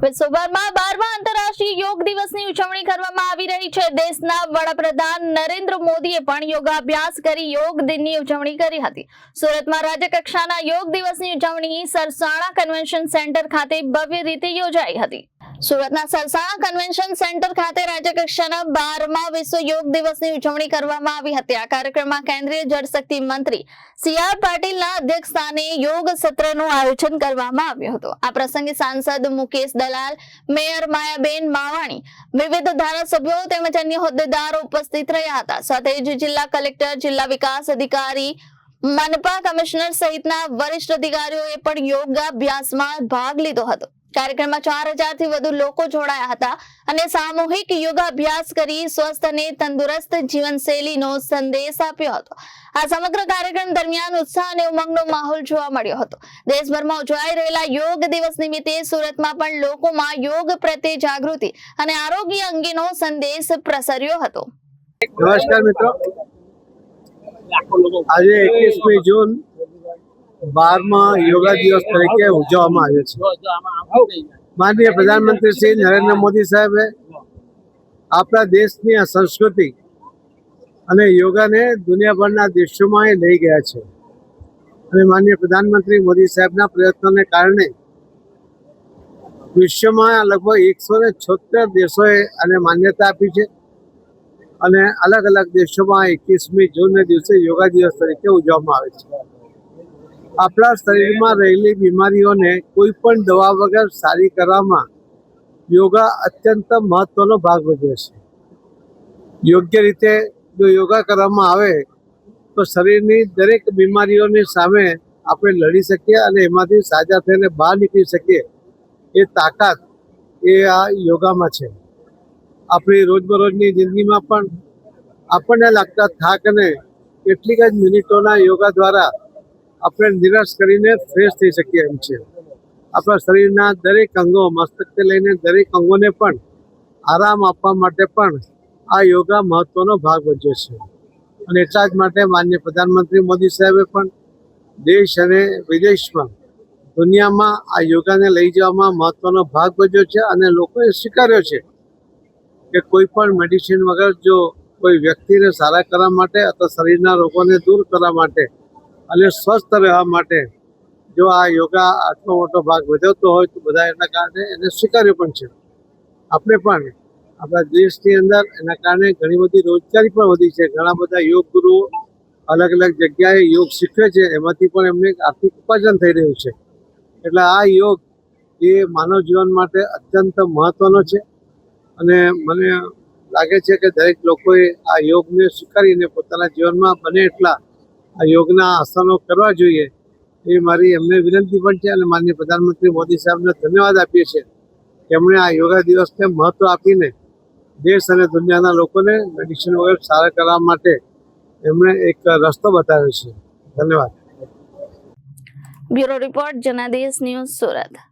વિશ્વભરમાં 12મા આંતરરાષ્ટ્રીય યોગ દિવસની ઉજવણી કરવામાં આવી રહી છે। દેશના વડાપ્રધાન નરેન્દ્ર મોદીએ પણ યોગાભ્યાસ કરી યોગ દિનની ઉજવણી કરી હતી। સુરતમાં રાજ્યકક્ષાના યોગ દિવસની ઉજવણી સરસાણા કન્વેન્શન સેન્ટર ખાતે ભવ્ય રીતે યોજાઈ હતી। સુરતના સરસાણા કન્વેન્શન સેન્ટર ખાતે રાજ્યકક્ષાના 12મા વિશ્વ યોગ દિવસની ઉજવણી કરવામાં આવી હતી। આ કાર્યક્રમમાં કેન્દ્રીય જળશક્તિ મંત્રી સી.આર. પાટીલના અધ્યક્ષસ્થાને યોગ સત્રનું આયોજન કરવામાં આવ્યું હતું। આ પ્રસંગે સાંસદ મુકેશ દલાલ, મેયર માયાબેન માવાણી, વિવિધ ધારાસભ્યો તેમજ અન્ય હોદ્દેદારો ઉપસ્થિત રહ્યા હતા। સાથે જ જિલ્લા કલેક્ટર, જિલ્લા વિકાસ અધિકારી, મનપા કમિશનર સહિતના વરિષ્ઠ અધિકારીઓએ પણ યોગાભ્યાસમાં ભાગ લીધો હતો। કાર્યક્રમમાં 4000 થી વધુ લોકો જોડાયા હતા અને સામૂહિક યોગાભ્યાસ કરી સ્વસ્થ અને તંદુરસ્ત જીવનશૈલીનો સંદેશ આપ્યો હતો। આ સમગ્ર કાર્યક્રમ દરમિયાન ઉત્સાહ અને ઉમંગનો માહોલ જોવા મળ્યો હતો। દેશભરમાં ઉજવાઈ રહેલા યોગ દિવસ નિમિત્તે સુરતમાં પણ લોકોમાં યોગ પ્રત્યે જાગૃતિ અને આરોગ્ય અંગેનો સંદેશ પ્રસર્યો હતો। નમસ્કાર મિત્રો, આજે 21મી જૂન 12મા યોગા દિવસ તરીકે ઉજવવામાં આવ્યો છે। માનનીય પ્રધાનમંત્રી શ્રી નરેન્દ્ર મોદી સાહેબે આપણા દેશની આ સંસ્કૃતિ અને યોગાને દુનિયાભરના દેશોમાં લઈ ગયા છે અને માનનીય પ્રધાનમંત્રી મોદી સાહેબના પ્રયત્નોને કારણે વિશ્વમાં લગભગ 176 દેશોએ આને માન્યતા આપી છે અને અલગ અલગ દેશોમાં 21મી જૂનના દિવસે યોગા દિવસ તરીકે ઉજવવામાં આવે છે। આપણા શરીરમાં રહેલી બીમારીઓને કોઈ પણ દવા વગર સારી કરવામાં યોગા અત્યંત મહત્વનો ભાગ ભજવે છે। યોગ્ય રીતે જો યોગા કરવામાં આવે તો શરીરની દરેક બીમારીઓની સામે આપણે લડી શકીએ અને એમાંથી સાજા થઈને બહાર નીકળી શકીએ એ તાકાત એ આ યોગામાં છે। આપણી રોજબરોજની જિંદગીમાં પણ આપણને લાગતા થાકને કેટલીક જ મિનિટોના યોગા દ્વારા આપણે નિરાશ કરીને ફ્રેશ થઈ શકીએ એમ છે। આપણા શરીરના દરેક અંગો, મસ્તકથી લઈને દરેક અંગોને પણ આરામ આપવા માટે પણ આ યોગા મહત્વનો ભાગ ભજવે છે અને એટલા જ માટે માનનીય પ્રધાનમંત્રી મોદી સાહેબે પણ દેશ અને વિદેશમાં દુનિયામાં આ યોગાને લઈ જવામાં મહત્વનો ભાગ ભજવ્યો છે અને લોકોએ સ્વીકાર્યો છે કે કોઈ પણ મેડિસિન વગર જો કોઈ વ્યક્તિને સારા કરવા માટે અથવા શરીરના રોગોને દૂર કરવા માટે અને સ્વસ્થ રહેવા માટે જો આ યોગા આટલો મોટો ભાગ ભજવતો હોય તો બધા એના કારણે એને સ્વીકાર્યું પણ છે। આપણે પણ આપણા દેશની અંદર એના કારણે ઘણી બધી રોજગારી પણ વધી છે। ઘણા બધા યોગ ગુરુઓ અલગ અલગ જગ્યાએ યોગ શીખવે છે, એમાંથી પણ એમને આર્થિક ઉપાર્જન થઈ રહ્યું છે। એટલે આ યોગ એ માનવ જીવન માટે અત્યંત મહત્વનો છે અને મને લાગે છે કે દરેક લોકોએ આ યોગને સ્વીકારીને પોતાના જીવનમાં બને એટલા આ યોગના આસનો કરવા જોઈએ એ મારી એમને વિનંતી પણ છે અને માનનીય પ્રધાનમંત્રી મોદી સાહેબને ધન્યવાદ આપીએ છીએ કે એમણે આ યોગા દિવસને મહત્વ આપીને દેશ અને દુનિયાના લોકોને મેડિસિન વગર સારા કરવા માટે એમણે એક રસ્તો બતાવ્યો છે। ધન્યવાદ। Bureau report, Janadesh news, Surat.